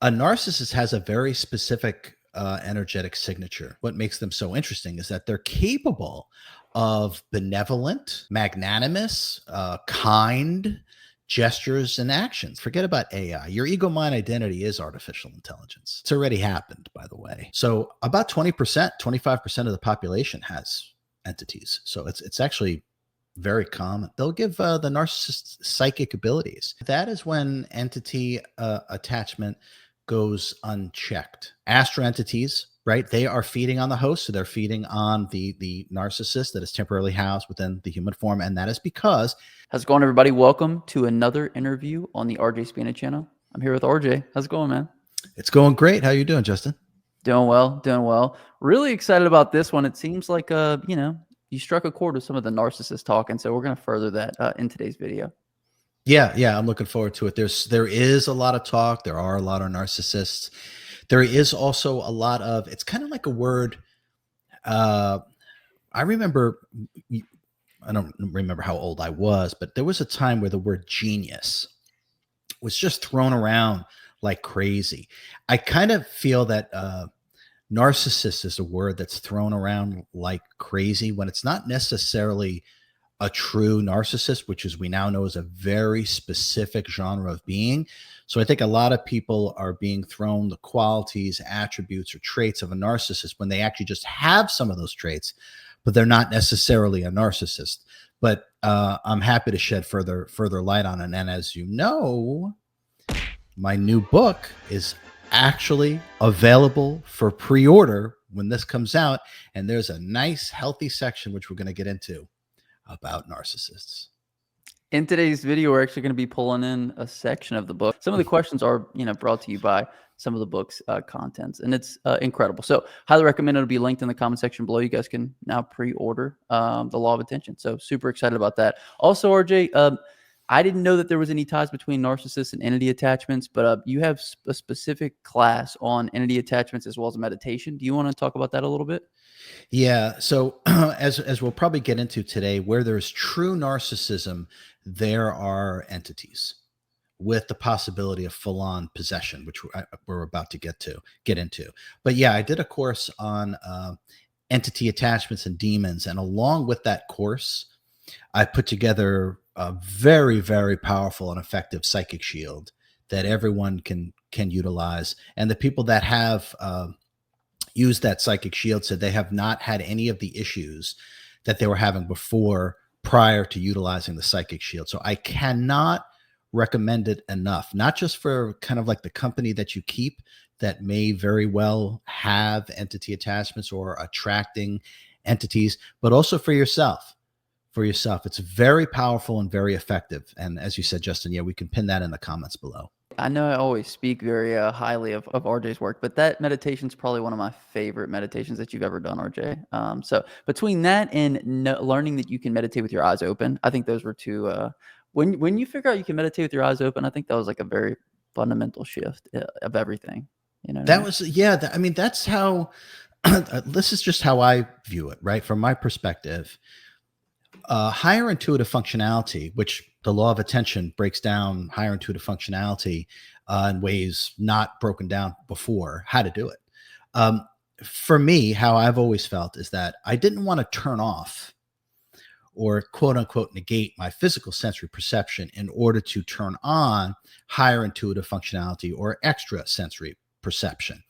A narcissist has a very specific energetic signature. What makes them so interesting is that they're capable of benevolent, magnanimous, kind gestures and actions. Forget about AI. Your ego mind identity is artificial intelligence. It's already happened, by the way. So about 20%, 25% of the population has entities. So it's actually very common. They'll give the narcissist psychic abilities. That is when entity attachment goes unchecked. Astro entities, right? They are feeding on the host, so they're feeding on the narcissist that is temporarily housed within the human form, and that is because. How's it going, everybody? Welcome to another interview on the RJ Spina channel. I'm here with RJ. How's it going, man? It's going great. How you doing, Justin? Doing well. Really excited about this one. It seems like you struck a chord with some of the narcissist talk, and so we're going to further that in today's video. Yeah, I'm looking forward to it. There is a lot of talk. There are a lot of narcissists. There is also a lot of. It's kind of like a word. I remember. I don't remember how old I was, but there was a time where the word genius was just thrown around like crazy. I kind of feel that narcissist is a word that's thrown around like crazy when it's not necessarily a true narcissist, which as we now know is a very specific genre of being. So I think a lot of people are being thrown the qualities, attributes, or traits of a narcissist when they actually just have some of those traits, but they're not necessarily a narcissist. But I'm happy to shed further light on it. And as you know, my new book is actually available for pre-order when this comes out. And there's a nice, healthy section, which we're going to get into, about narcissists. In today's video, we're actually going to be pulling in a section of the book. Some of the questions are, brought to you by some of the book's contents, and it's incredible. So highly recommend. It'll be linked in the comment section below. You guys can now pre-order The Law of Attention. So super excited about that. Also, RJ, I didn't know that there was any ties between narcissists and entity attachments, but you have a specific class on entity attachments as well as meditation. Do you want to talk about that a little bit? Yeah. So as we'll probably get into today, where there's true narcissism, there are entities with the possibility of full-on possession, which we're about to get into. But yeah, I did a course on entity attachments and demons, and along with that course, I put together a very, very powerful and effective psychic shield that everyone can utilize. And the people that have used that psychic shield said they have not had any of the issues that they were having before prior to utilizing the psychic shield. So I cannot recommend it enough, not just for kind of like the company that you keep that may very well have entity attachments or attracting entities, but also for yourself. It's very powerful and very effective. And as you said, Justin, yeah, we can pin that in the comments below. I know I always speak very highly of RJ's work, but that meditation is probably one of my favorite meditations that you've ever done, RJ. So between that and learning that you can meditate with your eyes open, I think those were two. When you figure out you can meditate with your eyes open, I think that was like a very fundamental shift of everything. That was, yeah. I mean, that's how. This is just how I view it, right? From my perspective. Higher intuitive functionality, which the law of attention breaks down higher intuitive functionality in ways not broken down before, how to do it. For me, how I've always felt is that I didn't want to turn off or quote unquote negate my physical sensory perception in order to turn on higher intuitive functionality or extra sensory perception,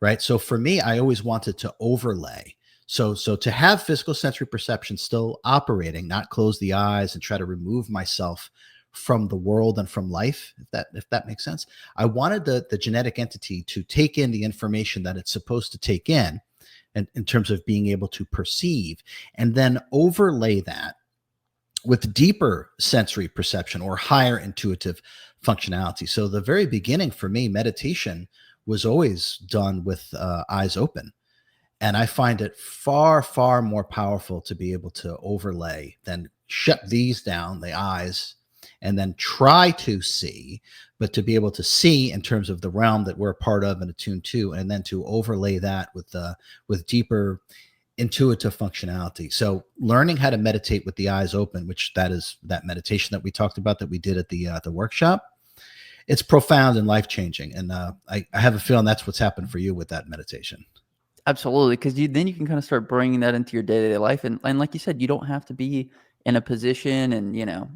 right? So for me, I always wanted to overlay. So to have physical sensory perception still operating, not close the eyes and try to remove myself from the world and from life, if that makes sense. I wanted the genetic entity to take in the information that it's supposed to take in terms of being able to perceive, and then overlay that with deeper sensory perception or higher intuitive functionality. So the very beginning for me, meditation was always done with eyes open. And I find it far, far more powerful to be able to overlay than shut these down, the eyes, and then try to see, but to be able to see in terms of the realm that we're a part of and attuned to, and then to overlay that with deeper intuitive functionality. So learning how to meditate with the eyes open, which that is that meditation that we talked about that we did at the workshop, it's profound and life changing. And I have a feeling that's what's happened for you with that meditation. Absolutely, because then you can kind of start bringing that into your day-to-day life, and like you said, you don't have to be in a position and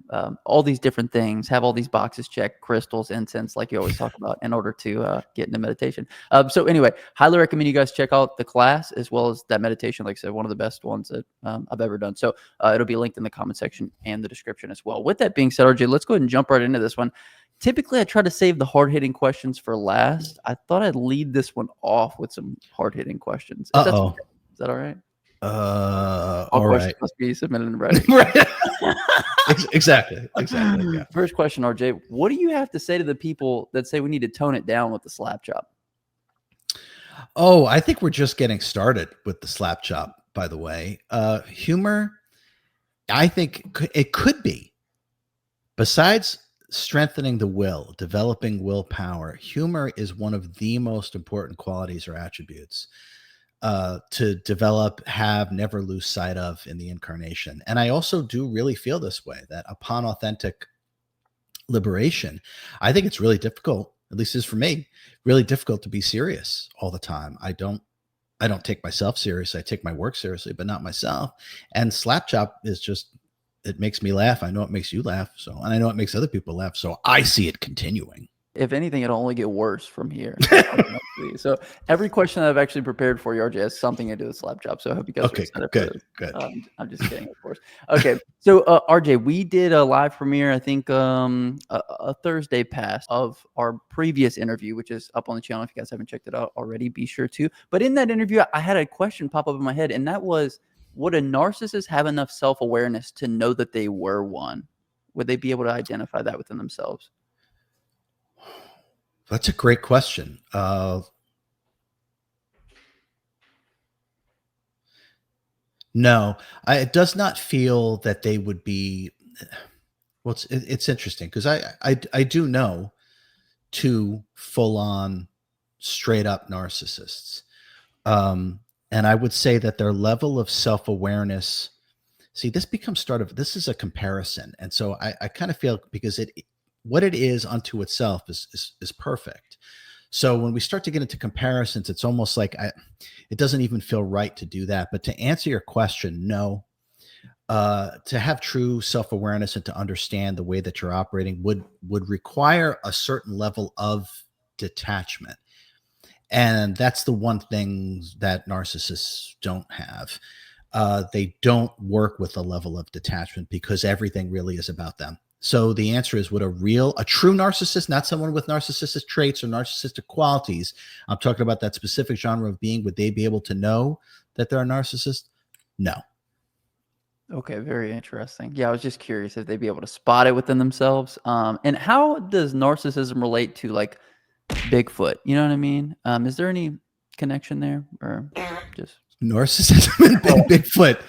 all these different things, have all these boxes checked, crystals, incense, like you always talk about, in order to get into meditation. So anyway, highly recommend you guys check out the class as well as that meditation. Like I said, one of the best ones that I've ever done. So it'll be linked in the comment section and the description as well. With that being said, RJ, let's go ahead and jump right into this one. Typically, I try to save the hard-hitting questions for last. I thought I'd lead this one off with some hard-hitting questions. If that's okay. Is that all right? All right. Must be submitted in writing. Right. Exactly. Yeah. First question, RJ. What do you have to say to the people that say we need to tone it down with the slap chop? Oh, I think we're just getting started with the slap chop, by the way. Humor, I think it could be. Besides strengthening the will, developing willpower, humor is one of the most important qualities or attributes to develop, have, never lose sight of in the incarnation. And I also do really feel this way, that upon authentic liberation, I think it's really difficult, at least is for me, really difficult to be serious all the time. I don't take myself serious. I take my work seriously, but not myself. And slap chop is just, it makes me laugh. I know it makes you laugh. So, and I know it makes other people laugh. So I see it continuing. If anything, it'll only get worse from here. So every question that I've actually prepared for you, RJ, has something to do with slap chop. So I hope you guys are excited for this. Good. I'm just kidding, of course. Okay. So RJ, we did a live premiere, I think a Thursday past, of our previous interview, which is up on the channel. If you guys haven't checked it out already, be sure to. But in that interview, I had a question pop up in my head, and that was, would a narcissist have enough self-awareness to know that they were one? Would they be able to identify that within themselves? That's a great question. No, it does not feel that they would be. Well, it's interesting because I do know two full-on, straight-up narcissists, and I would say that their level of self-awareness. See, this is a comparison, and so I kind of feel, because what it is unto itself is perfect. So when we start to get into comparisons, it's almost like it doesn't even feel right to do that. But to answer your question, no. To have true self-awareness and to understand the way that you're operating would require a certain level of detachment. And that's the one thing that narcissists don't have. They don't work with a level of detachment because everything really is about them. So the answer is, would a true narcissist, not someone with narcissistic traits or narcissistic qualities, I'm talking about that specific genre of being, would they be able to know that they're a narcissist? No. Okay, very interesting. Yeah, I was just curious if they'd be able to spot it within themselves. And how does narcissism relate to like Bigfoot? You know what I mean? Is there any connection there, or just narcissism and Bigfoot?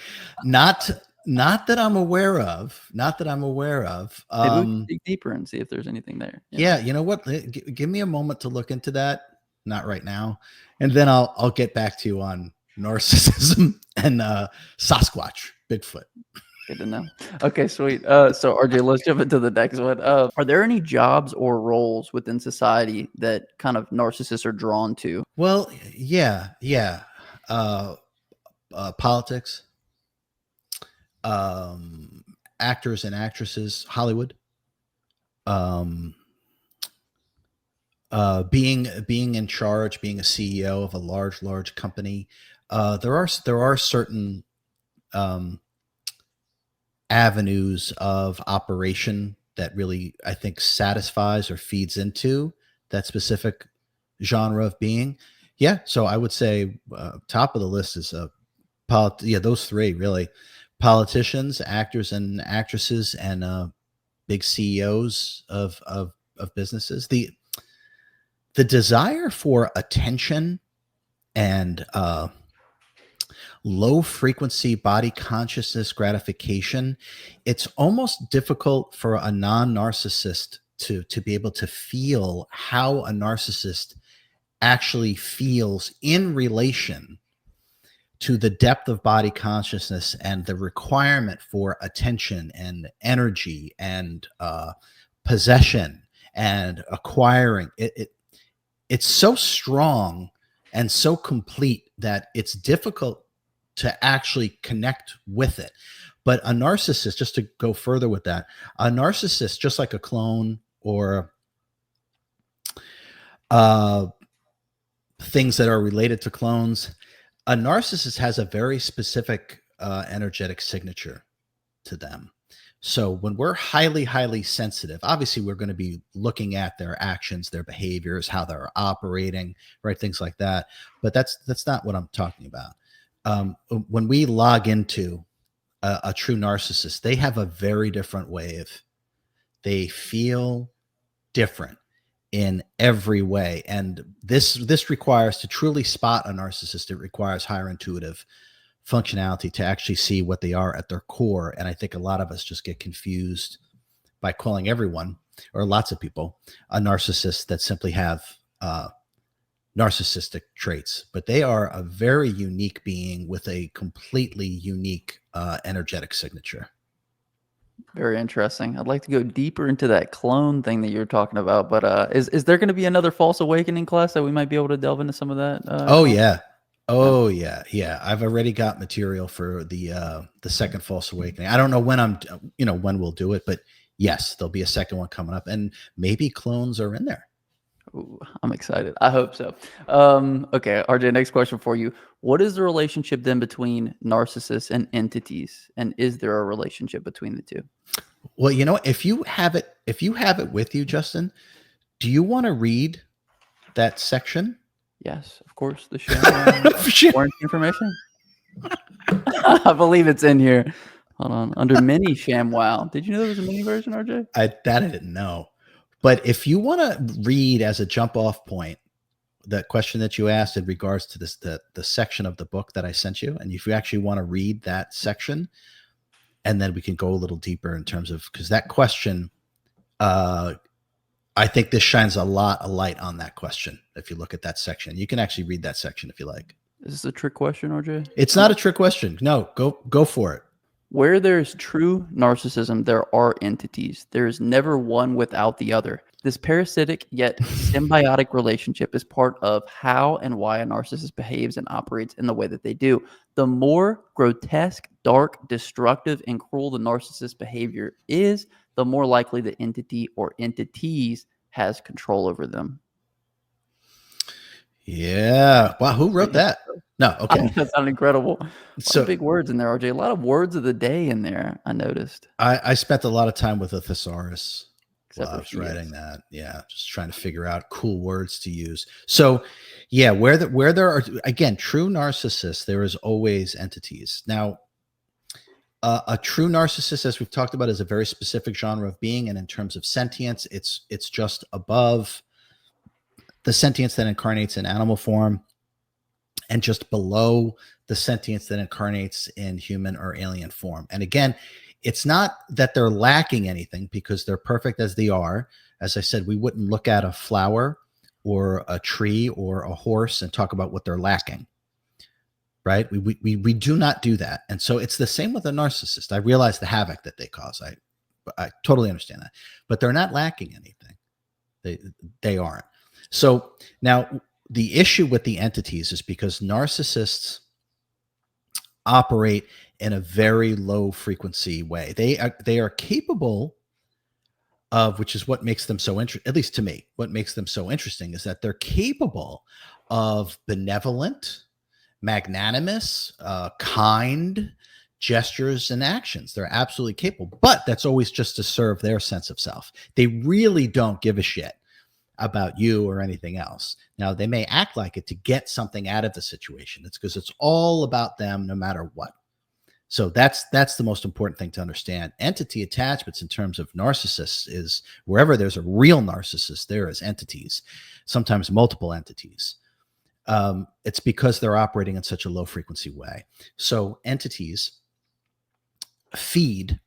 Not that I'm aware of. Not that I'm aware of. Maybe we can dig deeper and see if there's anything there. Yeah, you know what? Give me a moment to look into that. Not right now, and then I'll get back to you on narcissism and Sasquatch, Bigfoot. Good to know. Okay, sweet. So RJ, let's jump into the next one. Are there any jobs or roles within society that kind of narcissists are drawn to? Well, yeah. Politics, actors and actresses, Hollywood, being in charge, being a CEO of a large company. There are certain avenues of operation that really, I think, satisfies or feeds into that specific genre of being. Yeah, so I would say top of the list is those three really: politicians, actors and actresses, and big CEOs of businesses. The desire for attention and low frequency body consciousness gratification, it's almost difficult for a non-narcissist to be able to feel how a narcissist actually feels in relation to the depth of body consciousness and the requirement for attention and energy and possession and acquiring it's so strong and so complete that it's difficult to actually connect with it. But a narcissist, just to go further with that, a narcissist, just like a clone or things that are related to clones, a narcissist has a very specific energetic signature to them. So when we're highly, highly sensitive, obviously we're going to be looking at their actions, their behaviors, how they're operating, right? Things like that. But that's not what I'm talking about. When we log into a true narcissist, they have a very different wave. They feel different in every way. And this requires, to truly spot a narcissist, it requires higher intuitive functionality to actually see what they are at their core. And I think a lot of us just get confused by calling everyone, or lots of people, a narcissist that simply have narcissistic traits. But they are a very unique being with a completely unique energetic signature. Very interesting. I'd like to go deeper into that clone thing that you're talking about, but is there going to be another false awakening class that we might be able to delve into some of that? Oh yeah. Oh yeah. I've already got material for the second false awakening. I don't know when when we'll do it, but yes, there'll be a second one coming up, and maybe clones are in there. Ooh, I'm excited. I hope so. Okay, RJ, next question for you. What is the relationship then between narcissists and entities? And is there a relationship between the two? Well, if you have it with you, Justin, do you want to read that section? Yes, of course. The show warrant information. I believe it's in here. Hold on. Under mini ShamWow. Did you know there was a mini version, RJ? I didn't know. But if you want to read as a jump off point, that question that you asked in regards to this, the section of the book that I sent you, and if you actually want to read that section, and then we can go a little deeper in terms of, because that question, I think this shines a lot of light on that question. If you look at that section, you can actually read that section if you like. Is this a trick question, RJ? It's not a trick question. No, go for it. Where there's true narcissism, there are entities. There is never one without the other. This parasitic yet symbiotic relationship is part of how and why a narcissist behaves and operates in the way that they do. The more grotesque, dark, destructive, and cruel the narcissist behavior is, the more likely the entity or entities has control over them. Yeah. Wow. Who wrote that? No. Okay. That sounded incredible. So big words in there, RJ. A lot of words of the day in there, I noticed. I spent a lot of time with a thesaurus Except while I for was he writing is. that. Yeah. Just trying to figure out cool words to use. So yeah, where there are, again, true narcissists, there is always entities. Now, a true narcissist, as we've talked about, is a very specific genre of being. And in terms of sentience, it's just above the sentience that incarnates in animal form, and just below the sentience that incarnates in human or alien form. And again, it's not that they're lacking anything, because they're perfect as they are. As I said, we wouldn't look at a flower or a tree or a horse and talk about what they're lacking, right? We do not do that. And so it's the same with a narcissist. I realize the havoc that they cause. I totally understand that, but they're not lacking anything. They aren't. So now the issue with the entities is because narcissists operate in a very low frequency way. They are capable of, which is what makes them so interesting, at least to me, what makes them so interesting is that they're capable of benevolent, magnanimous, kind gestures and actions. They're absolutely capable, but that's always just to serve their sense of self. They really don't give a shit about you or anything else. Now, they may act like it to get something out of the situation. It's because it's all about them no matter what. So that's the most important thing to understand. Entity attachments in terms of narcissists is wherever there's a real narcissist, there is entities, sometimes multiple entities. It's because they're operating in such a low frequency way. So entities feed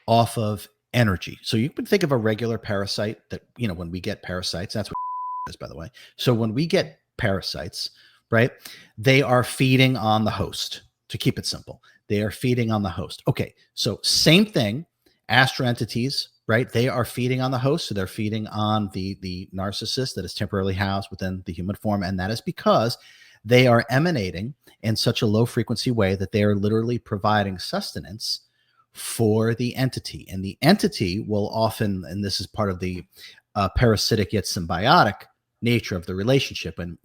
off of energy. So you can think of a regular parasite that, when we get parasites, that's what is, by the way. So when we get parasites, right, they are feeding on the host, to keep it simple. They are feeding on the host. Okay. So same thing, astro entities right? They are feeding on the host, so they're feeding on the narcissist that is temporarily housed within the human form, and that is because they are emanating in such a low frequency way that they are literally providing sustenance for the entity. And the entity will often, and this is part of the parasitic yet symbiotic nature of the relationship. And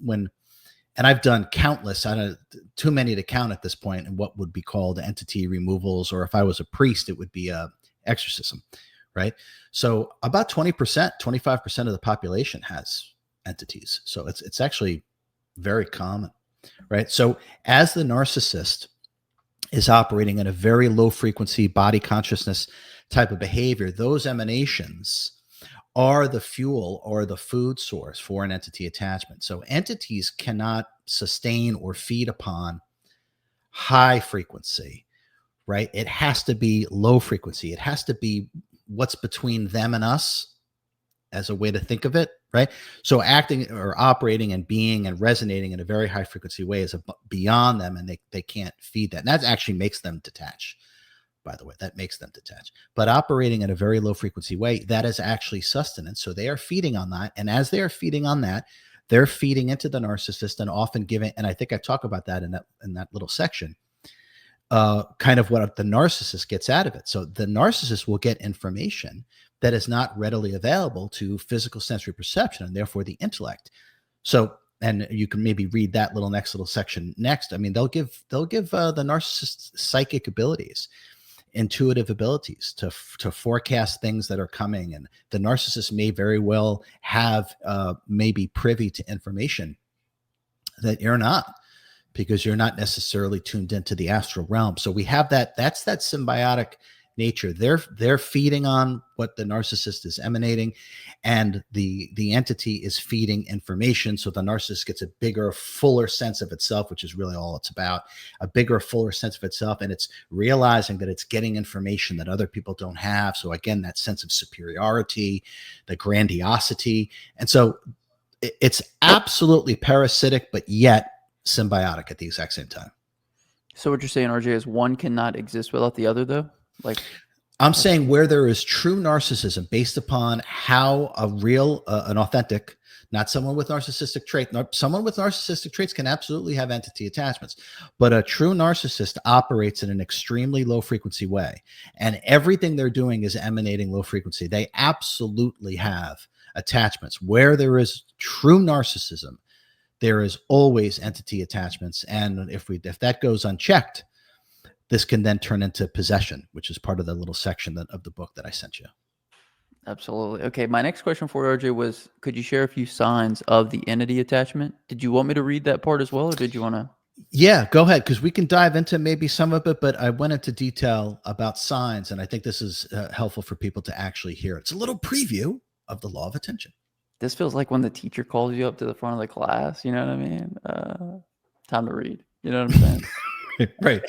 I've done countless, I don't too many to count at this point, and what would be called entity removals, or if I was a priest, it would be a exorcism, right? So about 20%, 25% of the population has entities. So it's actually very common, right? So as the narcissist is operating in a very low frequency body consciousness type of behavior, those emanations are the fuel or the food source for an entity attachment. So entities cannot sustain or feed upon high frequency, right? It has to be low frequency. It has to be what's between them and us, as a way to think of it, right? So acting or operating and being and resonating in a very high frequency way is beyond them, and they can't feed that. And that actually makes them detach, by the way. That makes them detach. But operating in a very low frequency way, that is actually sustenance. So they are feeding on that. And as they are feeding on that, they're feeding into the narcissist and often giving, and I think I talk about that in that little section, kind of what the narcissist gets out of it. So the narcissist will get information that is not readily available to physical sensory perception and therefore the intellect. So, and you can maybe read that next little section next. I mean, they'll give the narcissist psychic abilities, intuitive abilities to forecast things that are coming, and the narcissist may very well have may be privy to information that you're not, because you're not necessarily tuned into the astral realm. So we have that's that symbiotic nature. They're feeding on what the narcissist is emanating, and the entity is feeding information. So the narcissist gets a bigger, fuller sense of itself, which is really all it's about, a bigger, fuller sense of itself. And it's realizing that it's getting information that other people don't have. So again, that sense of superiority, the grandiosity. And so it's absolutely parasitic, but yet symbiotic at the exact same time. So what you're saying, RJ, is one cannot exist without the other, though? Like, I'm saying where there is true narcissism based upon how a real, an authentic, not someone with narcissistic trait. Someone with narcissistic traits can absolutely have entity attachments, but a true narcissist operates in an extremely low frequency way, and everything they're doing is emanating low frequency. They absolutely have attachments. Where there is true narcissism, there is always entity attachments, and if that goes unchecked, this can then turn into possession, which is part of the little section of the book that I sent you. Absolutely. Okay, my next question for you, RJ, was, could you share a few signs of the entity attachment? Did you want me to read that part as well, or did you want to? Yeah, go ahead, because we can dive into maybe some of it, but I went into detail about signs, and I think this is helpful for people to actually hear. It's a little preview of the law of attention. This feels like when the teacher calls you up to the front of the class, you know what I mean? Time to read. You know what I'm saying? Right.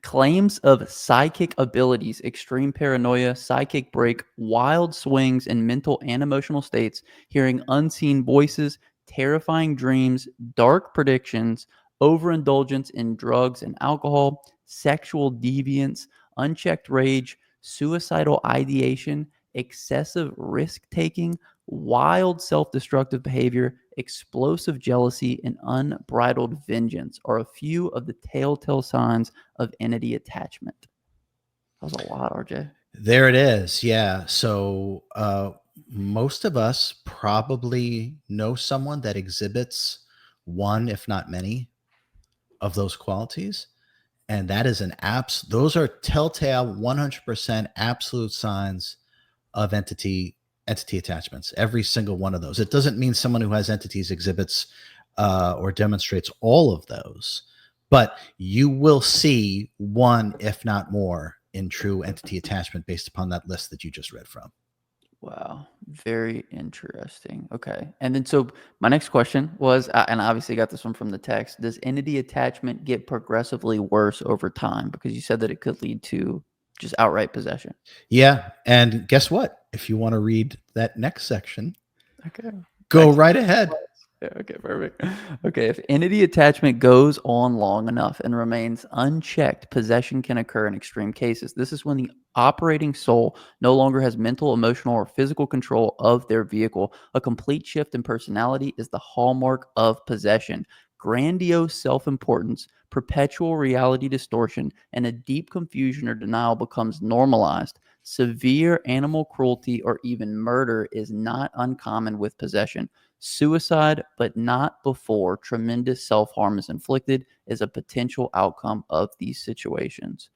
Claims of psychic abilities, extreme paranoia, psychic break, wild swings in mental and emotional states, hearing unseen voices, terrifying dreams, dark predictions, overindulgence in drugs and alcohol, sexual deviance, unchecked rage, suicidal ideation, excessive risk taking, wild self-destructive behavior, explosive jealousy, and unbridled vengeance are a few of the telltale signs of entity attachment. That was a lot, RJ. There it is. Yeah. So most of us probably know someone that exhibits one, if not many, of those qualities. And that is those are telltale 100% absolute signs of entity attachments. Every single one of those. It doesn't mean someone who has entities exhibits or demonstrates all of those, but you will see one, if not more, in true entity attachment based upon that list that you just read from. Wow. Very interesting. Okay. And then, so my next question was, and I obviously got this one from the text, does entity attachment get progressively worse over time? Because you said that it could lead to just outright possession. Yeah. And guess what? If you want to read that next section, Okay. go right ahead. Okay, perfect. Okay, if entity attachment goes on long enough and remains unchecked, possession can occur in extreme cases. This is when the operating soul no longer has mental, emotional, or physical control of their vehicle. A complete shift in personality is the hallmark of possession. Grandiose self importance, perpetual reality distortion, and a deep confusion or denial becomes normalized. Severe animal cruelty or even murder is not uncommon with possession. Suicide, but not before tremendous self-harm is inflicted, is a potential outcome of these situations.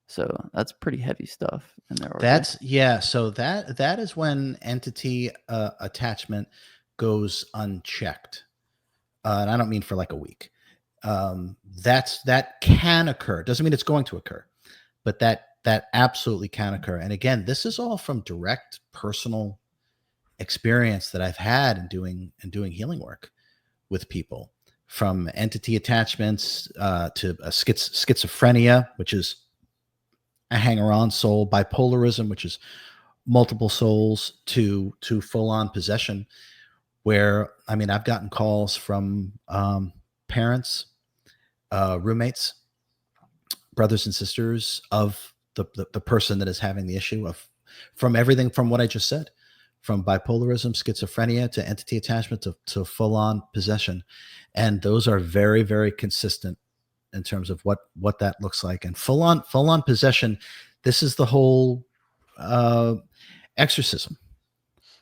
So that's pretty heavy stuff in there, RJ. Yeah. So that is when entity attachment goes unchecked, and I don't mean for like a week. That can occur. Doesn't mean it's going to occur, but that absolutely can occur. And again, this is all from direct personal experience that I've had in doing healing work with people, from entity attachments to schizophrenia, which is a hanger-on soul, bipolarism, which is multiple souls, to full-on possession. Where I mean, I've gotten calls from parents, roommates, brothers and sisters of the person that is having the issue, of from everything from what I just said, from bipolarism, schizophrenia, to entity attachment, to full-on possession. And those are very, very consistent in terms of what that looks like. And full-on possession, this is the whole exorcism,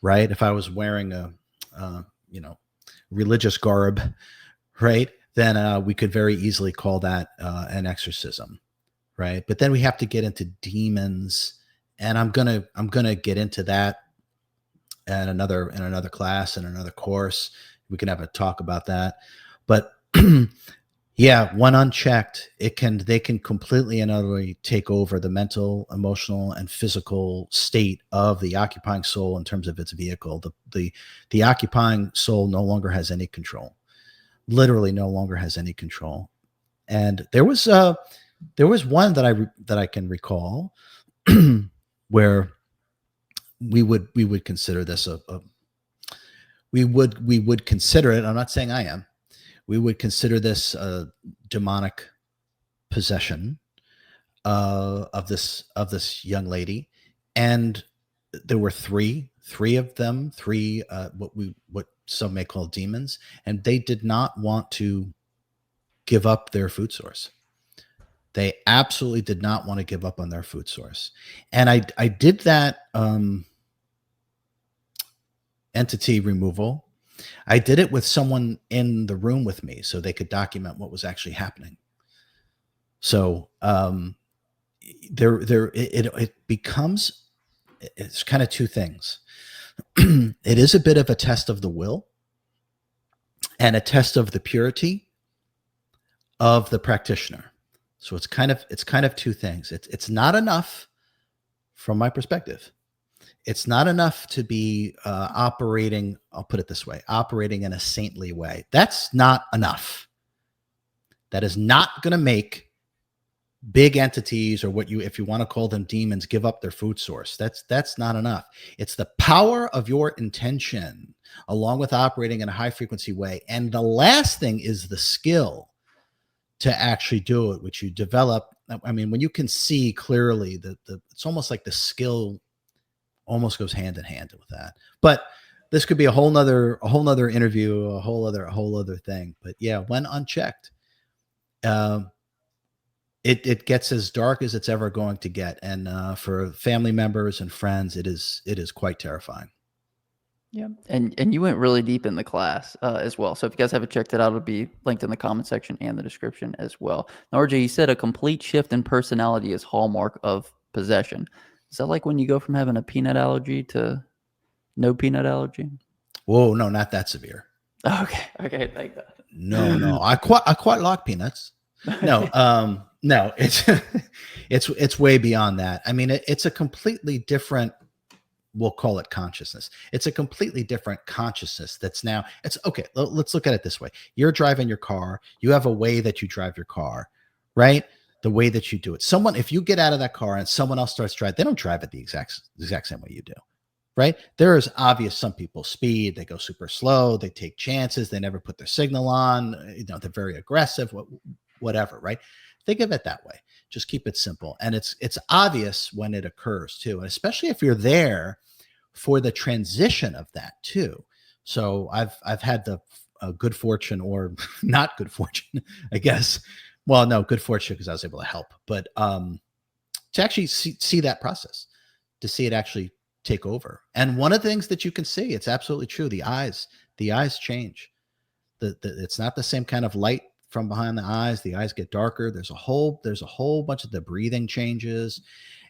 right? If I was wearing a religious garb, right, then we could very easily call that an exorcism, right? But then we have to get into demons, and I'm gonna get into that in another class, in another course. We can have a talk about that. But yeah, when unchecked, they can completely and utterly take over the mental, emotional, and physical state of the occupying soul in terms of its vehicle. The occupying soul no longer has any control. Literally, no longer has any control. And there was one that I can recall where we would consider this we would consider it. I'm not saying I am. We would consider this a demonic possession of this young lady, and there were three of them, what some may call demons, and they did not want to give up their food source. They absolutely did not want to give up on their food source, and I did that entity removal. I did it with someone in the room with me so they could document what was actually happening. So it becomes, it's kind of two things. It is a bit of a test of the will and a test of the purity of the practitioner. So it's kind of two things. It's not enough, from my perspective. It's not enough to be operating, I'll put it this way, operating in a saintly way. That's not enough. That is not going to make big entities, or if you want to call them demons, give up their food source. That's not enough. It's the power of your intention, along with operating in a high frequency way. And the last thing is the skill to actually do it, which you develop. I mean, when you can see clearly it's almost like the skill almost goes hand in hand with that. But this could be a whole nother interview, a whole other thing. But yeah, when unchecked, it gets as dark as it's ever going to get. And for family members and friends, it is quite terrifying. Yeah, and you went really deep in the class as well. So if you guys haven't checked it out, it'll be linked in the comment section and the description as well. Now, RJ, you said a complete shift in personality is hallmark of possession. Is that like when you go from having a peanut allergy to no peanut allergy? Whoa, no, not that severe. Okay, thank that. No, I quite like peanuts. No, no, it's way beyond that. I mean, it's a completely different, we'll call it consciousness. It's a completely different consciousness that's now, it's okay. Let's look at it this way. You're driving your car. You have a way that you drive your car, right? The way that you do it. If you get out of that car and someone else starts driving, they don't drive it the exact same way you do. right? There is obvious, some people speed, they go super slow, they take chances, they never put their signal on, they're very aggressive, whatever, right? Think of it that way. Just keep it simple. And it's obvious when it occurs too, and especially if you're there for the transition of that too. So I've had the good fortune, or not good fortune, I guess. Well, no, good fortune because I was able to help, but to actually see that process, to see it actually take over. And one of the things that you can see, it's absolutely true. The eyes change. It's not the same kind of light from behind the eyes. The eyes get darker. There's a whole bunch of the breathing changes.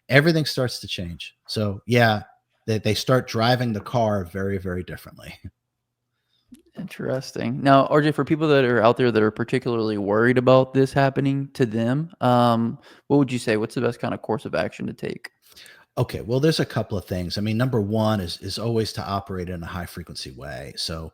Everything starts to change. So yeah, they start driving the car very, very differently. Interesting. Now, RJ, for people that are out there that are particularly worried about this happening to them, what would you say? What's the best kind of course of action to take? Okay, well, there's a couple of things. I mean, number one is always to operate in a high frequency way. So,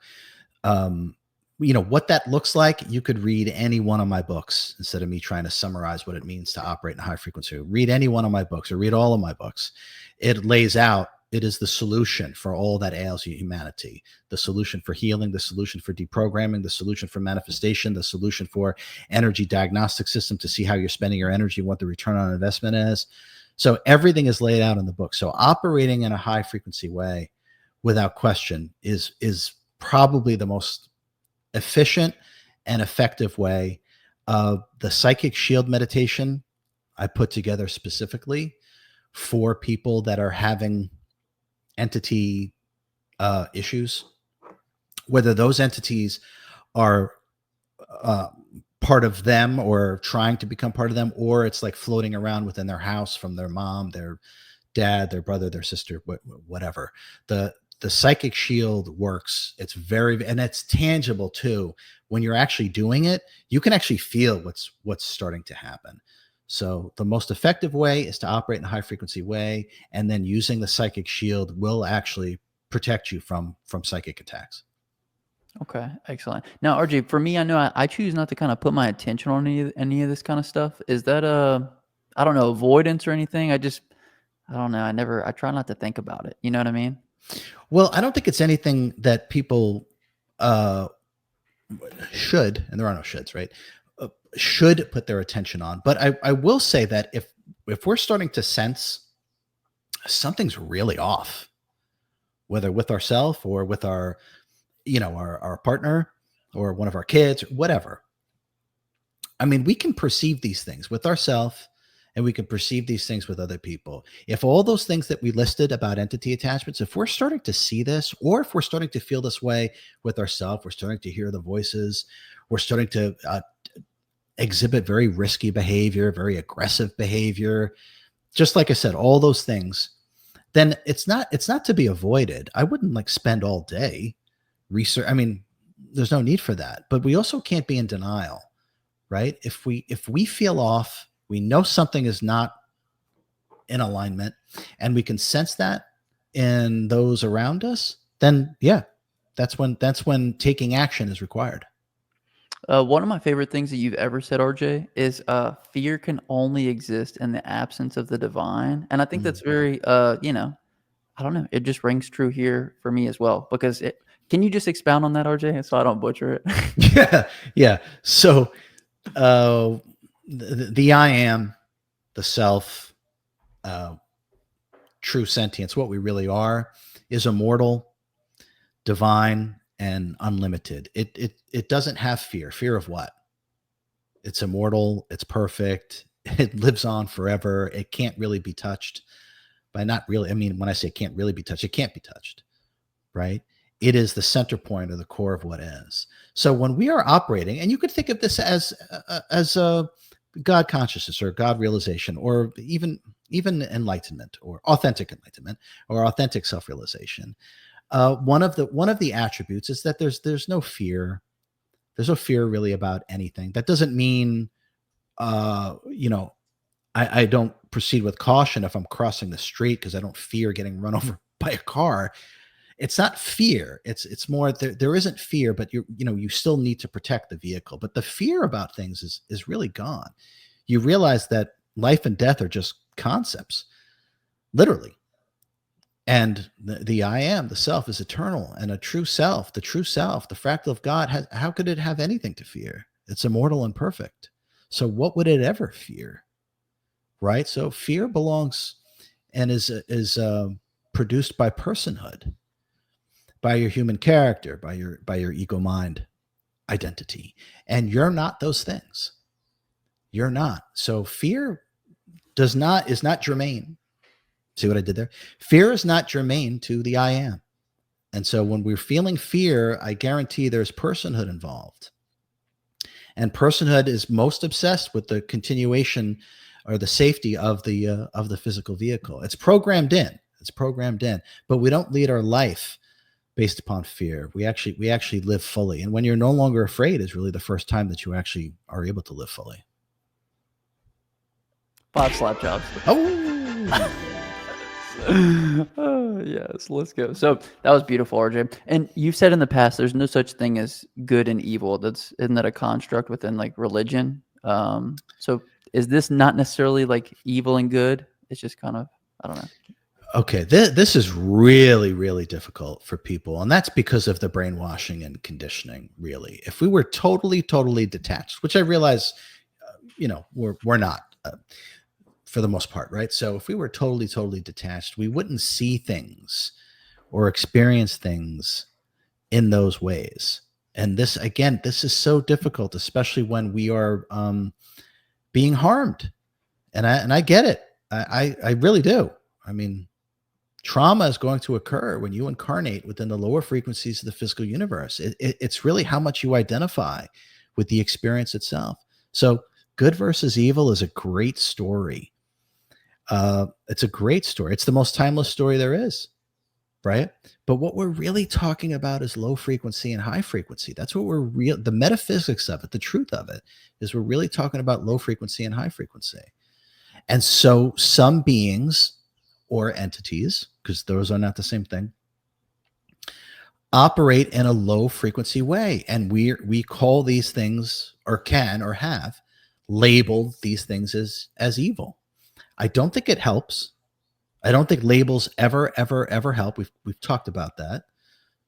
um, what that looks like, you could read any one of my books instead of me trying to summarize what it means to operate in a high frequency. Read any one of my books or read all of my books. It lays out, it is the solution for all that ails humanity, the solution for healing, the solution for deprogramming, the solution for manifestation, the solution for energy diagnostic system to see how you're spending your energy, what the return on investment is. So everything is laid out in the book. So operating in a high frequency way, without question, is probably the most efficient and effective way. The psychic shield meditation I put together specifically for people that are having entity issues, whether those entities are uh, part of them or trying to become part of them, or it's like floating around within their house from their mom, their dad, their brother, their sister, whatever. The psychic shield works. It's and it's tangible too. When you're actually doing it, you can actually feel what's starting to happen. So the most effective way is to operate in a high frequency way, and then using the psychic shield will actually protect you from psychic attacks. Okay, excellent. Now, RJ, for me, I know I choose not to kind of put my attention on any of this kind of stuff. Is that I don't know, avoidance or anything? I don't know. I try not to think about it. You know what I mean? Well, I don't think it's anything that people uh, should, and there are no shoulds, right? Should put their attention on. But I will say that if we're starting to sense something's really off, whether with ourselves or with our our partner or one of our kids, whatever. I mean, we can perceive these things with ourselves, and we can perceive these things with other people. If all those things that we listed about entity attachments, if we're starting to see this, or if we're starting to feel this way with ourselves, we're starting to hear the voices, we're starting to exhibit very risky behavior, very aggressive behavior, just like I said, all those things, then it's not to be avoided. I wouldn't like spend all day research. I mean, there's no need for that, but we also can't be in denial, right? If we feel off, we know something is not in alignment, and we can sense that in those around us, then yeah, that's when taking action is required. One of my favorite things that you've ever said, RJ, is fear can only exist in the absence of the divine. And I think that's very, I don't know, it just rings true here for me as well. Because can you just expound on that, RJ, so I don't butcher it? Yeah. So the I am, the self, true sentience, what we really are, is immortal, divine, and unlimited. It doesn't have fear. Fear of what? It's immortal, it's perfect, it lives on forever. It can't really be touched by, not really. I mean, when I say it can't really be touched, it can't be touched, right? It is the center point or the core of what is. So when we are operating, and you could think of this as a God consciousness or God realization, or even enlightenment or authentic enlightenment or authentic self-realization. One of the attributes is that there's no fear. There's no fear really about anything. That doesn't mean, I don't proceed with caution if I'm crossing the street because I don't fear getting run over by a car. It's not fear. It's more there isn't fear, but you still need to protect the vehicle. But the fear about things is really gone. You realize that life and death are just concepts, literally. And the I am, the self, is eternal, and a true self, the fractal of God, how could it have anything to fear? It's immortal and perfect. So what would it ever fear? Right? So fear belongs and is produced by personhood, by your human character, by your ego mind identity. And you're not those things. You're not. So fear is not germane. See what I did there? Fear is not germane to the I am. And so when we're feeling fear, I guarantee there's personhood involved. And personhood is most obsessed with the continuation or the safety of the physical vehicle. It's programmed in. But we don't lead our life based upon fear. We actually live fully. And when you're no longer afraid is really the first time that you actually are able to live fully. 5 slap jobs. Oh. Oh, yes, let's go. So that was beautiful, RJ. And you've said in the past there's no such thing as good and evil. Isn't that a construct within like religion? So is this not necessarily like evil and good? It's just kind of, I don't know. Okay, this is really, really difficult for people, and that's because of the brainwashing and conditioning. Really, if we were totally, totally detached, which I realize, we're not. For the most part, right? So if we were totally, totally detached, we wouldn't see things or experience things in those ways. And this is so difficult, especially when we are being harmed. And I get it. I really do. I mean, trauma is going to occur when you incarnate within the lower frequencies of the physical universe. It's really how much you identify with the experience itself. So good versus evil is a great story. It's a great story. It's the most timeless story there is, right? But what we're really talking about is low frequency and high frequency. That's what the metaphysics of it, the truth of it, is we're really talking about low frequency and high frequency. And so some beings or entities, because those are not the same thing, operate in a low frequency way. And we call these things, or can or have labeled these things as evil. I don't think it helps. I don't think labels ever help. We've talked about that.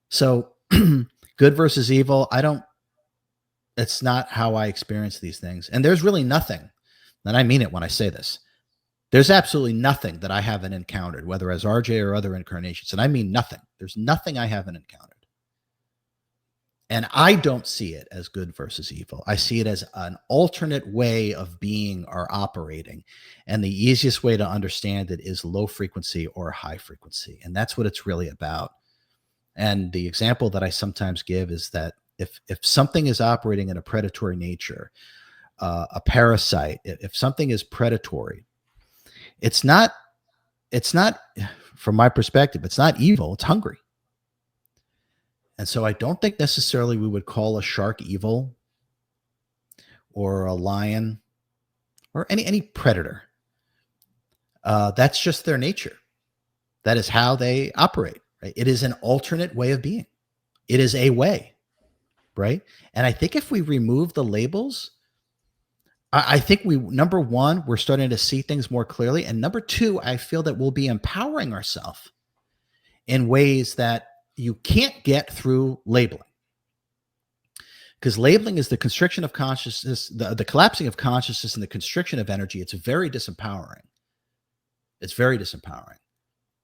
So good versus evil, it's not how I experience these things. And there's really nothing, and I mean it when I say this, there's absolutely nothing that I haven't encountered, whether as RJ or other incarnations. And I mean nothing. There's nothing I haven't encountered. And I don't see it as good versus evil. I see it as an alternate way of being or operating. And the easiest way to understand it is low frequency or high frequency. And that's what it's really about. And the example that I sometimes give is that if something is operating in a predatory nature, a parasite, if something is predatory, it's not, from my perspective, it's not evil, it's hungry. And so I don't think necessarily we would call a shark evil or a lion or any predator. That's just their nature. That is how they operate, right? It is an alternate way of being. It is a way, right? And I think if we remove the labels, I think number one, we're starting to see things more clearly. And number two, I feel that we'll be empowering ourselves in ways that you can't get through labeling. Because labeling is the constriction of consciousness, the collapsing of consciousness and the constriction of energy. It's very disempowering. It's very disempowering.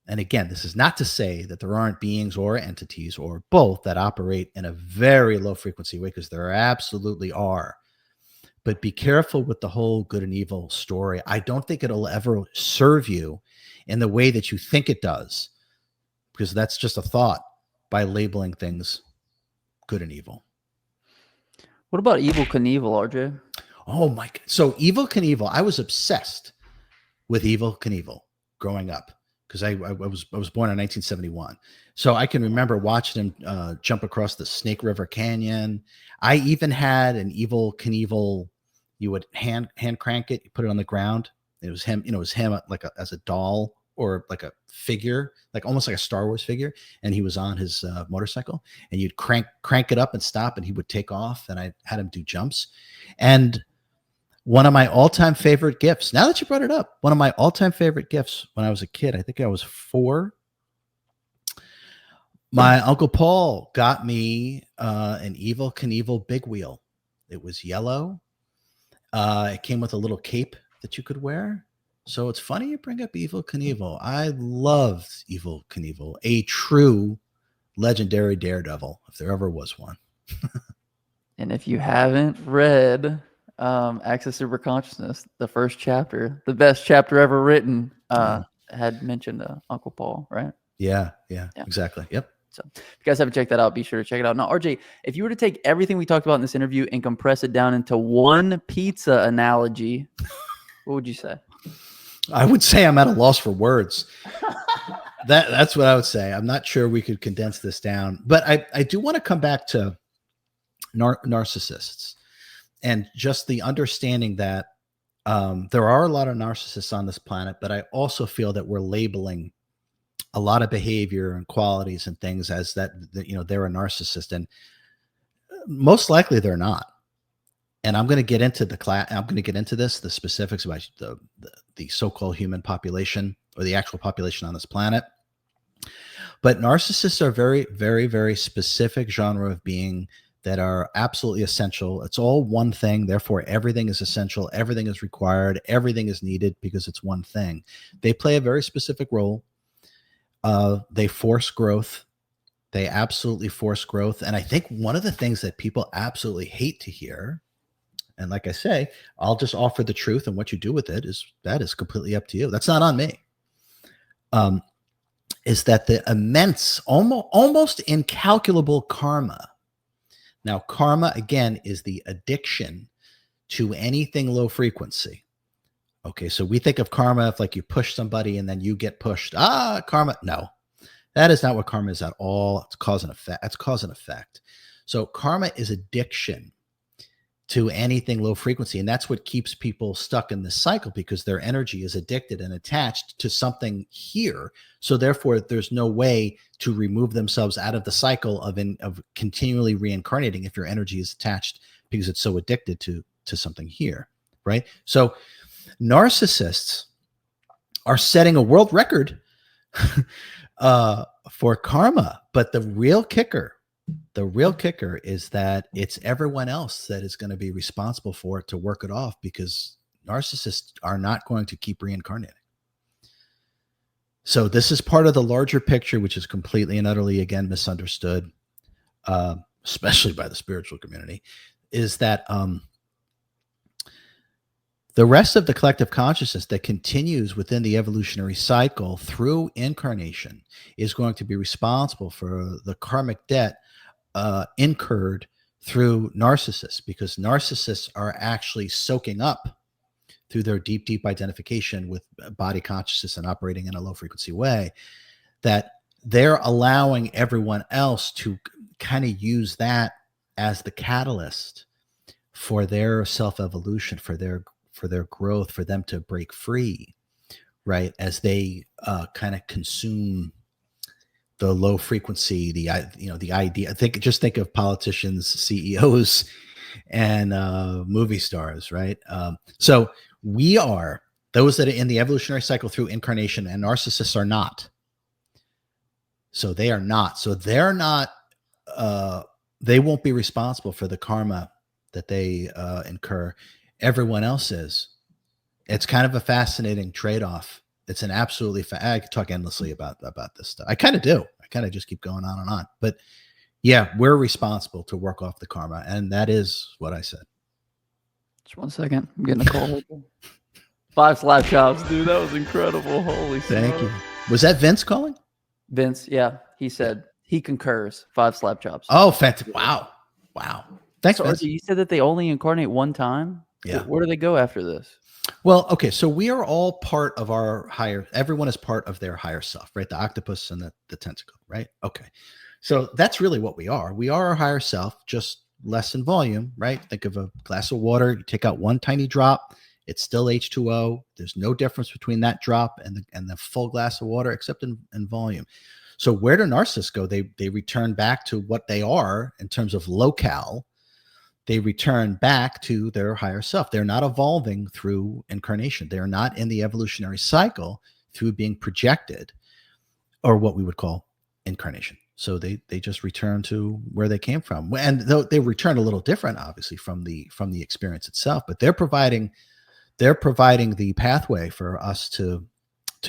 And again, this is not to say that there aren't beings or entities or both that operate in a very low frequency way, because there absolutely are. But be careful with the whole good and evil story. I don't think it'll ever serve you in the way that you think it does, because that's just a thought, by labeling things good and evil. What about Evel Knievel, RJ? Oh my God. So Evel Knievel, I was obsessed with Evel Knievel growing up, because I was born in 1971. So I can remember watching him jump across the Snake River Canyon. I even had an Evel Knievel. You would hand crank it, you put it on the ground. It was him, like as a doll or like a figure, like almost like a Star Wars figure. And he was on his motorcycle, and you'd crank it up and stop, and he would take off. And I had him do jumps. And one of my all-time favorite gifts, now that you brought it up, one of my all-time favorite gifts when I was a kid, I think I was 4, My Uncle Paul got me an Evel Knievel big wheel. It was yellow. It came with a little cape that you could wear. So it's funny you bring up Evel Knievel. I loved Evel Knievel, a true legendary daredevil, if there ever was one. And if you haven't read Access Super Consciousness, the first chapter, the best chapter ever written, had mentioned Uncle Paul, right? Yeah, exactly. Yep. So if you guys haven't checked that out, be sure to check it out. Now, RJ, if you were to take everything we talked about in this interview and compress it down into one pizza analogy, what would you say? I would say I'm at a loss for words. That's what I would say. I'm not sure we could condense this down, but I do want to come back to narcissists and just the understanding that there are a lot of narcissists on this planet, but I also feel that we're labeling a lot of behavior and qualities and things as that they're a narcissist, and most likely they're not. And I'm going to get into the specifics about the so-called human population or the actual population on this planet. But narcissists are very, very, very specific genre of being that are absolutely essential. It's all one thing. Therefore, everything is essential. Everything is required. Everything is needed because it's one thing. They play a very specific role. They force growth. They absolutely force growth. And I think one of the things that people absolutely hate to hear, and like I say, I'll just offer the truth, and what you do with it is completely up to you. That's not on me. Is that the immense, almost incalculable karma. Now, karma, again, is the addiction to anything low frequency. Okay, so we think of karma if like you push somebody and then you get pushed. Karma. No, that is not what karma is at all. It's cause and effect. That's cause and effect. So karma is addiction to anything low frequency. And that's what keeps people stuck in this cycle, because their energy is addicted and attached to something here. So therefore, there's no way to remove themselves out of the cycle of continually reincarnating if your energy is attached, because it's so addicted to something here, right? So narcissists are setting a world record for karma. But the real kicker is that it's everyone else that is going to be responsible for it to work it off, because narcissists are not going to keep reincarnating. So this is part of the larger picture, which is completely and utterly, again, misunderstood, especially by the spiritual community, is that the rest of the collective consciousness that continues within the evolutionary cycle through incarnation is going to be responsible for the karmic debt incurred through narcissists, because narcissists are actually soaking up through their deep, deep identification with body consciousness and operating in a low frequency way, that they're allowing everyone else to kind of use that as the catalyst for their self-evolution, for their growth, for them to break free, right? As they kind of consume the low frequency, the idea. Just think of politicians, CEOs, and movie stars, right? So we are those that are in the evolutionary cycle through incarnation, and narcissists are not. So they are not. So they're not. They won't be responsible for the karma that they incur. Everyone else is. It's kind of a fascinating trade-off. It's an absolutely I could talk endlessly about this stuff. I kind of do. I kind of just keep going on and on. But yeah, we're responsible to work off the karma, and that is what I said. Just 1 second. I'm getting a call. 5 slap chops, dude. That was incredible. Holy Thank you. Was that Vince calling? Vince, yeah. He said he concurs. 5 slap chops. Oh, fantastic. Wow. Thanks, so, Vince. RJ, you said that they only incarnate one time? Yeah. Where do they go after this? Well, okay, so we are all part of our everyone is part of their higher self, right? The octopus and the tentacle, right? Okay. So that's really what we are. We are our higher self, just less in volume, right? Think of a glass of water. You take out one tiny drop, it's still H2O. There's no difference between that drop and the full glass of water, except in volume. So where do narcissists go? They return back to what they are in terms of locale. They return back to their higher self. They're not evolving through incarnation. They're not in the evolutionary cycle through being projected, or what we would call incarnation. So they just return to where they came from, and they return a little different, obviously, from the experience itself. But they're providing the pathway for us to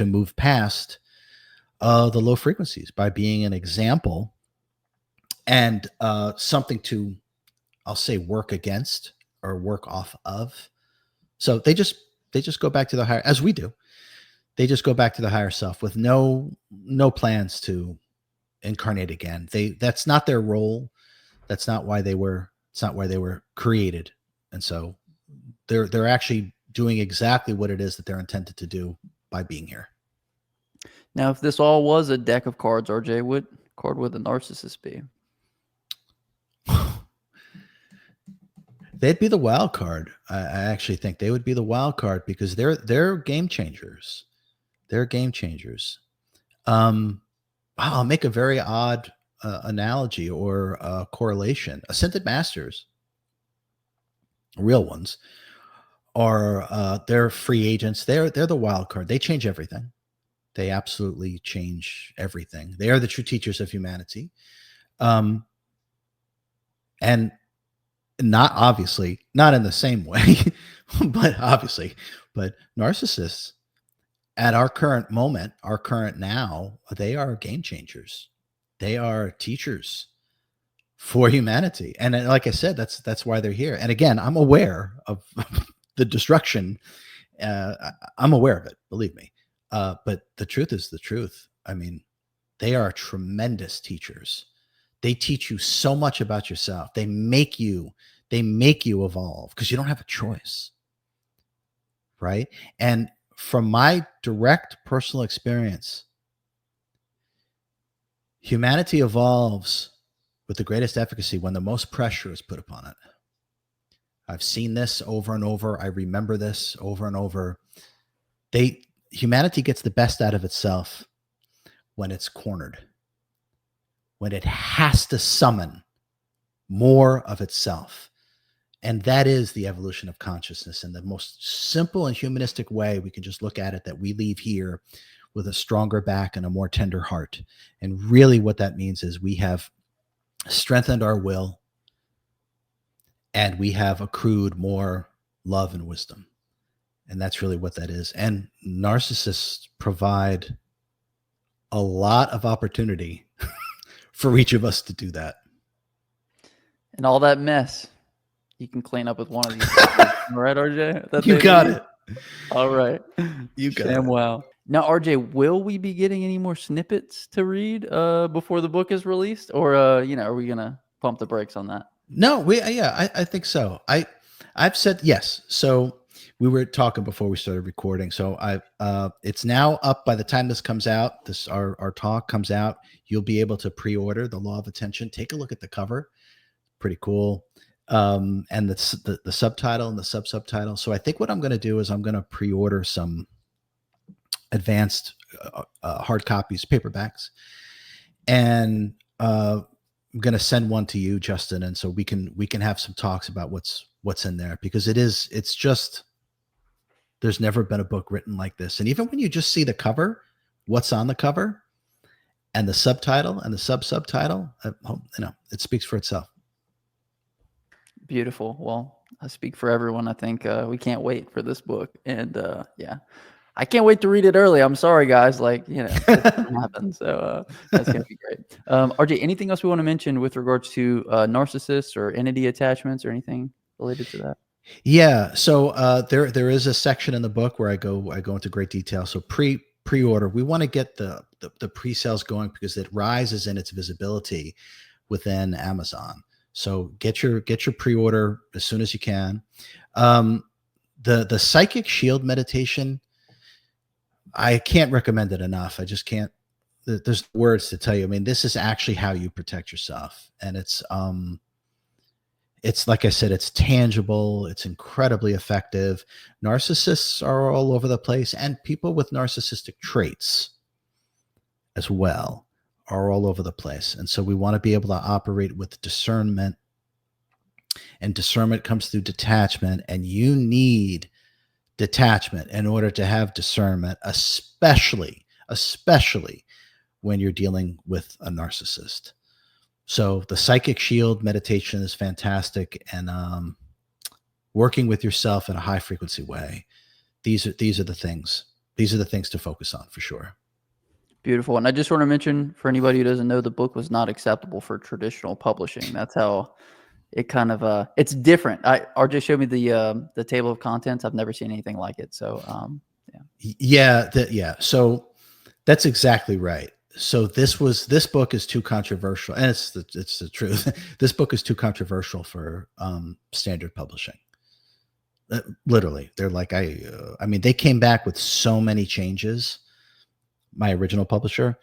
move past the low frequencies by being an example and something to, I'll say, work against or work off of. So they just go back to the higher, as we do. They just go back to the higher self with no plans to incarnate again. That's not their role. That's not why they were. It's not why they were created. And so they're actually doing exactly what it is that they're intended to do by being here. Now, if this all was a deck of cards, RJ, what card would the narcissist be? They'd be the wild card. I actually think they would be the wild card because they're game changers. They're game changers. I'll make a very odd analogy or correlation. Ascended masters, real ones, are they're free agents. They're the wild card. They change everything. They absolutely change everything. They are the true teachers of humanity. And not in the same way, but narcissists at our current moment, our current now, they are game changers. They are teachers for humanity. And like I said, that's why they're here. And again, I'm aware of the destruction. I'm aware of it, believe me. But the truth is the truth. I mean, they are tremendous teachers. They teach you so much about yourself. They make you evolve because you don't have a choice. Right? And from my direct personal experience, humanity evolves with the greatest efficacy when the most pressure is put upon it. I've seen this over and over. I remember this over and over. Humanity gets the best out of itself when it's cornered, when it has to summon more of itself. And that is the evolution of consciousness. In the most simple and humanistic way, we can just look at it, that we leave here with a stronger back and a more tender heart. And really what that means is we have strengthened our will and we have accrued more love and wisdom. And that's really what that is. And narcissists provide a lot of opportunity for each of us to do that. And all that mess you can clean up with one of these. All right, RJ? You got it. All right. You got it. Wow. Now, RJ, will we be getting any more snippets to read before the book is released? Or, are we going to pump the brakes on that? No, I think so. I've said yes. So we were talking before we started recording. So it's now up by the time this comes out. Our talk comes out. You'll be able to pre-order The Law of Attention. Take a look at the cover. Pretty cool. And the subtitle and the subtitle. So I think what I'm going to do is I'm going to pre-order some advanced hard copies, paperbacks, and I'm going to send one to you, Justin, and so we can have some talks about what's in there, because it's just, there's never been a book written like this. And even when you just see the cover, what's on the cover, and the subtitle and the subtitle, it speaks for itself. Beautiful. Well, I speak for everyone. I think we can't wait for this book, and I can't wait to read it early. I'm sorry, guys. It's gonna happen. So that's gonna be great. RJ, anything else we want to mention with regards to narcissists or entity attachments or anything related to that? Yeah. So there is a section in the book where I go into great detail. So pre-order. We want to get the pre-sales going because it rises in its visibility within Amazon. So get your pre-order as soon as you can. The Psychic Shield meditation, I can't recommend it enough. I just can't. There's words to tell you. I mean, this is actually how you protect yourself, and it's like I said, it's tangible. It's incredibly effective. Narcissists are all over the place, and people with narcissistic traits as well are all over the place. And so we want to be able to operate with discernment, and discernment comes through detachment, and you need detachment in order to have discernment, especially when you're dealing with a narcissist. So the psychic shield meditation is fantastic, and working with yourself in a high frequency way. These are the things. These are the things to focus on for sure. Beautiful. And I just want to mention, for anybody who doesn't know, the book was not acceptable for traditional publishing. That's how it kind of it's different. RJ showed me the table of contents. I've never seen anything like it. So yeah. So that's exactly right. So this book is too controversial, and it's the truth. This book is too controversial for standard publishing. Literally, they're like, I mean, they came back with so many changes. My original publisher,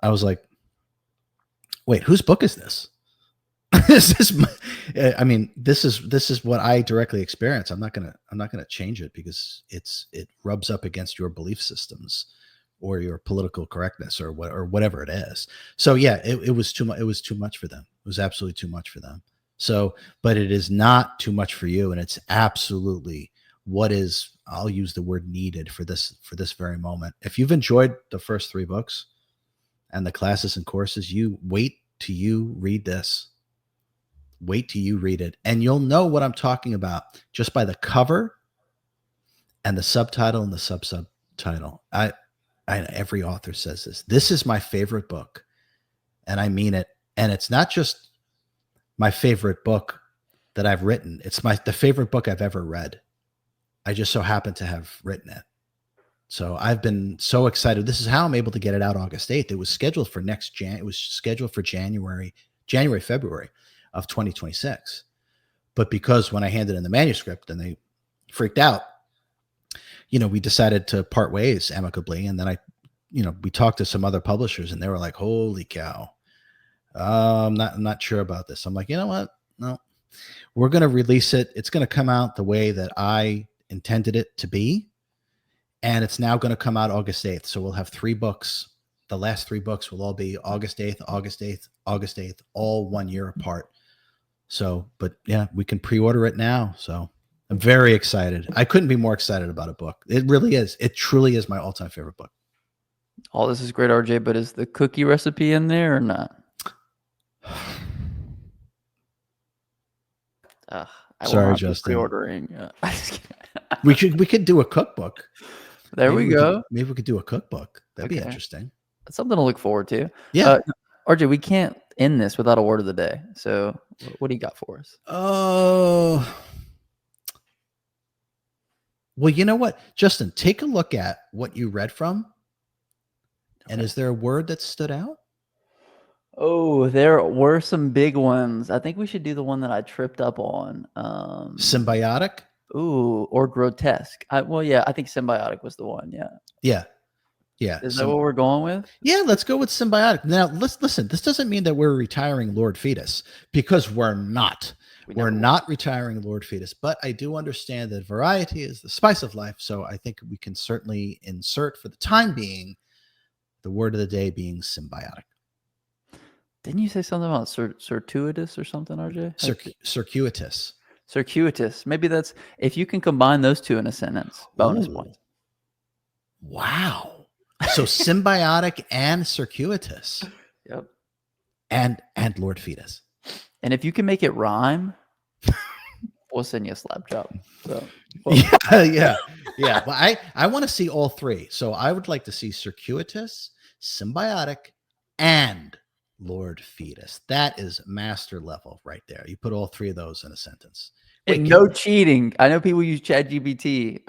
I was like, wait, whose book is this? This is what I directly experience. I'm not gonna change it because it rubs up against your belief systems or your political correctness or whatever it is. So yeah, it was too much. It was too much for them. It was absolutely too much for them. So, but it is not too much for you, and it's absolutely what is, I'll use the word, needed for this very moment. If you've enjoyed the first 3 books and the classes and courses, you wait till you read this. Wait till you read it, and you'll know what I'm talking about just by the cover and the subtitle and the subtitle. Every author says this. This is my favorite book, and I mean it. And it's not just my favorite book that I've written. It's the favorite book I've ever read. I just so happen to have written it. So I've been so excited. This is how I'm able to get it out August 8th. It was scheduled for it was scheduled for January, February of 2026. But because when I handed in the manuscript and they freaked out, we decided to part ways amicably. And then we talked to some other publishers, and they were like, holy cow. I'm not sure about this. I'm like, you know what? No, we're going to release it. It's going to come out the way that I intended it to be. And it's now going to come out August 8th. So we'll have 3 books. The last 3 books will all be August 8th, August 8th, August 8th, all 1 year apart. So, but yeah, we can pre-order it now. So I'm very excited. I couldn't be more excited about a book. It really is. It truly is my all-time favorite book. All this is great, RJ, but is the cookie recipe in there or not? Sorry, Justin. Pre-ordering. we could do a cookbook. There we go. Maybe we could do a cookbook. That'd be interesting. That's something to look forward to. Yeah. RJ, we can't end this without a word of the day. So what do you got for us? Oh, well, you know what, Justin, take a look at what you read from. Okay. And is there a word that stood out? Oh, there were some big ones. I think we should do the one that I tripped up on. Symbiotic? Ooh, or grotesque. I think symbiotic was the one. Yeah. Is that what we're going with? Yeah, let's go with symbiotic. Now, listen. This doesn't mean that we're retiring Lord Fetus, because we're not. We're not retiring Lord Fetus, but I do understand that variety is the spice of life. So I think we can certainly insert, for the time being, the word of the day being symbiotic. Didn't you say something about circuitous or something, RJ? Circuitous. Circuitous. Maybe that's, if you can combine those two in a sentence, bonus points. Wow. So symbiotic and circuitous. Yep. And Lord Fetus. And if you can make it rhyme, we'll send you a slap job. So yeah. But I want to see all 3. So I would like to see circuitous, symbiotic, and Lord Fetus. That is master level right there. You put all 3 of those in a sentence. Wait, no cheating. I know people use ChatGPT.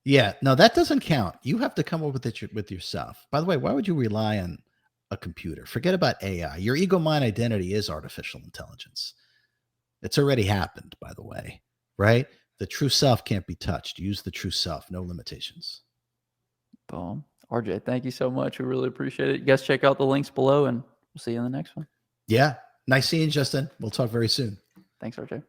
Yeah, no, that doesn't count. You have to come up with it with yourself. By the way, why would you rely on a computer? Forget about AI. Your ego mind identity is artificial intelligence. It's already happened, by the way, right? The true self can't be touched. Use the true self, no limitations. Boom. RJ, thank you so much. We really appreciate it. You guys check out the links below, and we'll see you in the next one. Yeah. Nice seeing you, Justin. We'll talk very soon. Thanks, RJ.